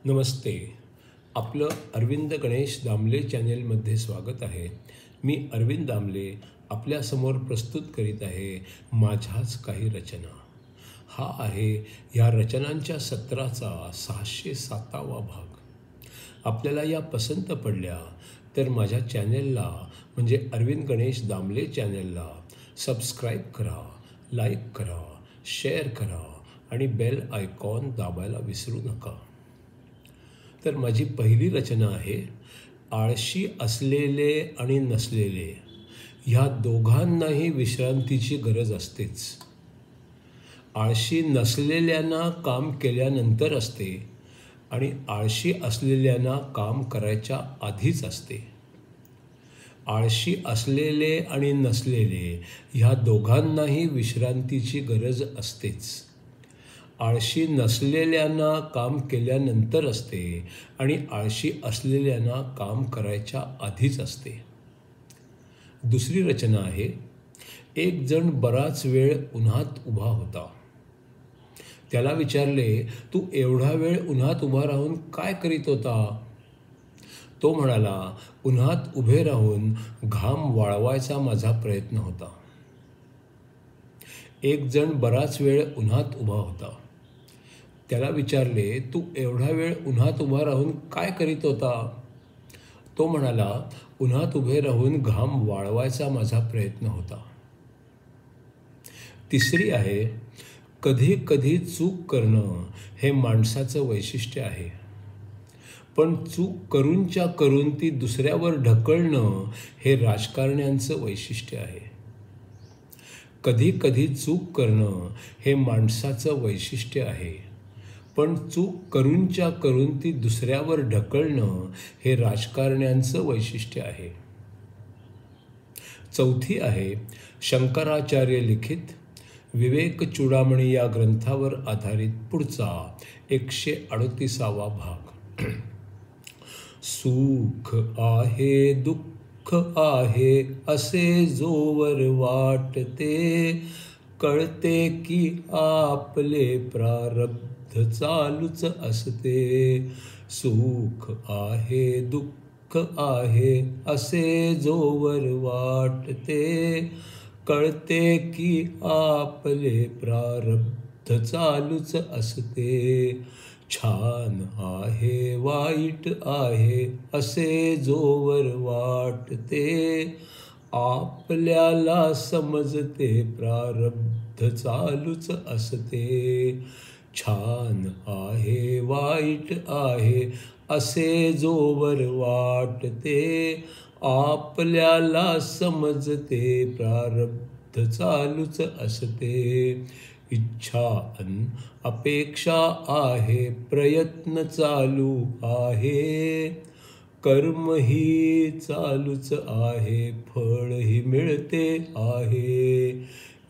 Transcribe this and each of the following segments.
नमस्ते. आपलं अरविंद गणेश दामले चॅनेलमध्ये स्वागत आहे. मी अरविंद दामले आपल्यासमोर प्रस्तुत करीत आहे माझ्याच काही रचना. हा आहे या रचनांच्या सत्राचा 607वा भाग. आपल्याला या पसंत पडल्या तर माझ्या चॅनेलला म्हणजे अरविंद गणेश दामले चॅनेलला सबस्क्राईब करा, लाईक करा, शेअर करा आणि बेल आयकॉन दाबायला विसरू नका. तर माझी पहिली रचना आहे, आळशी असलेले आणि नसलेले ह्या दोघांनाही विश्रांतीची गरज असतेच. आळशी नसलेल्यांना काम केल्यानंतर असते आणि आळशी असलेल्यांना काम करायच्या आधीच असते. आळशी असलेले आणि नसलेले ह्या दोघांनाही विश्रांतीची गरज असतेच. आळशी नसलेल्यांना काम केल्यानंतर असते आणि आळशी असलेल्यांना काम करायच्या आधीच असते. दुसरी रचना आहे, एक जण बराच वेळ उन्हात उभा होता. त्याला विचारले, तू एवढा वेळ उन्हात उभा राहून काय करीत होता? तो म्हणाला, उन्हात उभे राहून घाम वाळवायचा माझा प्रयत्न होता. एक जण बराच वेळ उन्हात उभा होता. त्याला विचारले, तू एवढा वेळ उन्हात उभा राहून काय करीत होता? तो म्हणाला, उन्हात उभे राहून घाम वाळवायचा माझा प्रयत्न होता. तिसरी आहे, कधी कधी चूक करणं हे माणसाचं वैशिष्ट्य आहे, पण चूक करूनच्या करून ती दुसऱ्यावर ढकलणं हे राजकारण्यांचं वैशिष्ट्य आहे. कधी कधी चूक करणं हे माणसाचं वैशिष्ट्य आहे, पण चूक करूनच्या करून ती दुसऱ्यावर ढकलणं हे राजकारण्यांचं वैशिष्ट्य आहे. चौथी आहे, शंकराचार्य लिखित विवेक चूडामणी या ग्रंथावर आधारित पुढचा 138वा भाग. सुख आहे दुःख आहे असे जोवर वाटते, कळते की आपले प्रारब्ध चालूच असते. सुख आहे दुःख आहे असे जोवर वाटते, कळते की आपले प्रारब्ध चालूच असते. छान आहे वाईट आहे असे जोवर वाटते, आपल्याला समजते प्रारब्ध चालूच असते. छान आहे वाईट आहे असे जोवर वाटते, आपल्याला समजते प्रारब्ध चालूच असते. इच्छा अन अपेक्षा आहे प्रयत्न चालू आहे, कर्मही चालूच आहे फळही मिळते आहे.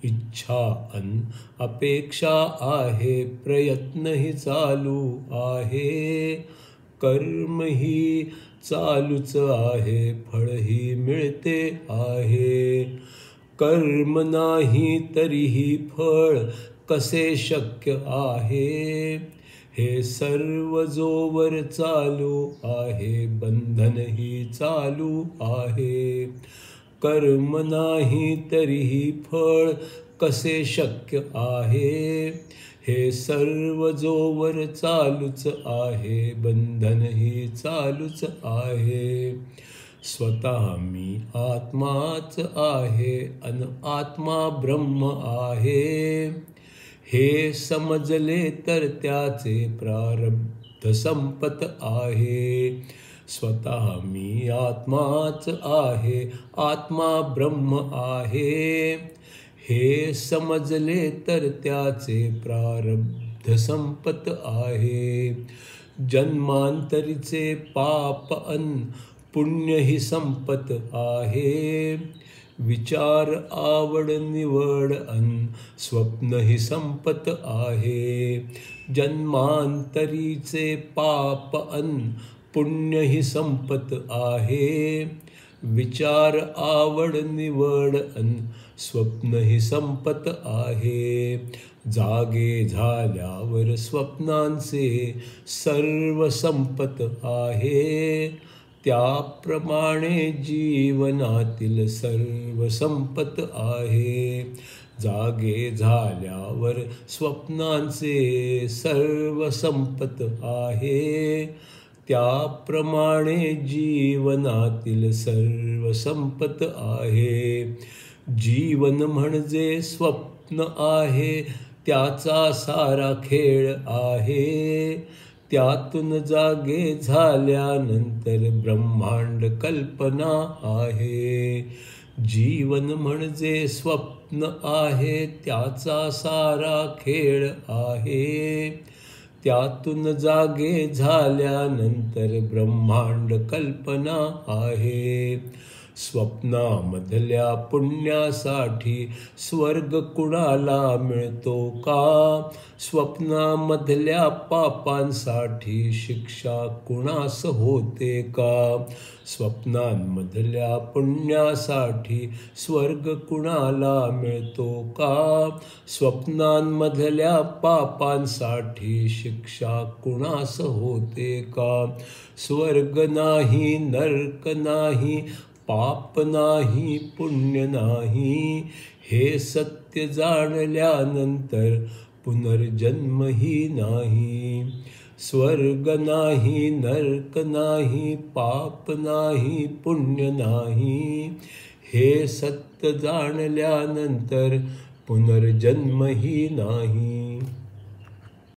इच्छा अन अपेक्षा आहे प्रयत्नही चालू आहे, कर्मही चालूच आहे फळही मिळते आहे. कर्म नाही तरीही फळ कसे शक्य आहे, हे सर्व जोवर चालू आहे बंधनही चालू आहे. कर्म नाही तरीही फळ कसे शक्य आहे, हे सर्व जोवर चालूच आहे बंधनही चालूच आहे. स्वतः मी आत्माच आहे अन आत्मा ब्रह्म आहे, हे समजले तर त्याचे प्रारब्ध संपत आहे. स्वतः मी आत्माच आहे आत्मा ब्रह्म आहे, हे समजले तर त्याचे प्रारब्ध संपत आहे. जन्मांतरीचे पाप अन पुण्यही संपत आहे, विचार आवड निवड अन स्वप्नही संपत आहे. जन्मांतरीचे पाप अन पुण्यही संपत आहे, विचार आवड निवड स्वप्न ही संपत आहे. जागे झाल्यावर स्वप्नांचे सर्व संपत आहे. त्याप्रमाणे जीवनातील सर्व संपत आहे. जागे झाल्यावर स्वप्नांचे सर्व संपत आहे. त्याप्रमाणे जीवनातील सर्व संपत आहे. जीवन म्हणजे स्वप्न आहे, त्याचा सारा खेळ आहे. त्यातून जागे झाल्यानंतर ब्रह्मांड कल्पना आहे. जीवन म्हणजे स्वप्न आहे, त्याचा सारा खेळ आहे. त्यातून जागे झाल्यानंतर ब्रह्मांड कल्पना आहे. स्वप्नामधल्या पुण्यासाठी स्वर्ग कुणाला मिळतो का? स्वप्नामधल्या पापांसाठी शिक्षा कुणास होते का? स्वप्नांमधल्या पुण्यासाठी स्वर्ग कुणाला मिळतो का? स्वप्नांमधल्या पापांसाठी शिक्षा कुणास होते का? स्वर्ग नाही, नरक नाही, पाप नाही, पुण्य नाही, हे सत्य जाणल्यानंतर पुनर्जन्मही नाही. स्वर्ग नाही, नरक नाही, पाप नाही, पुण्य नाही, हे सत्य जाणल्यानंतर पुनर्जन्मही नाही.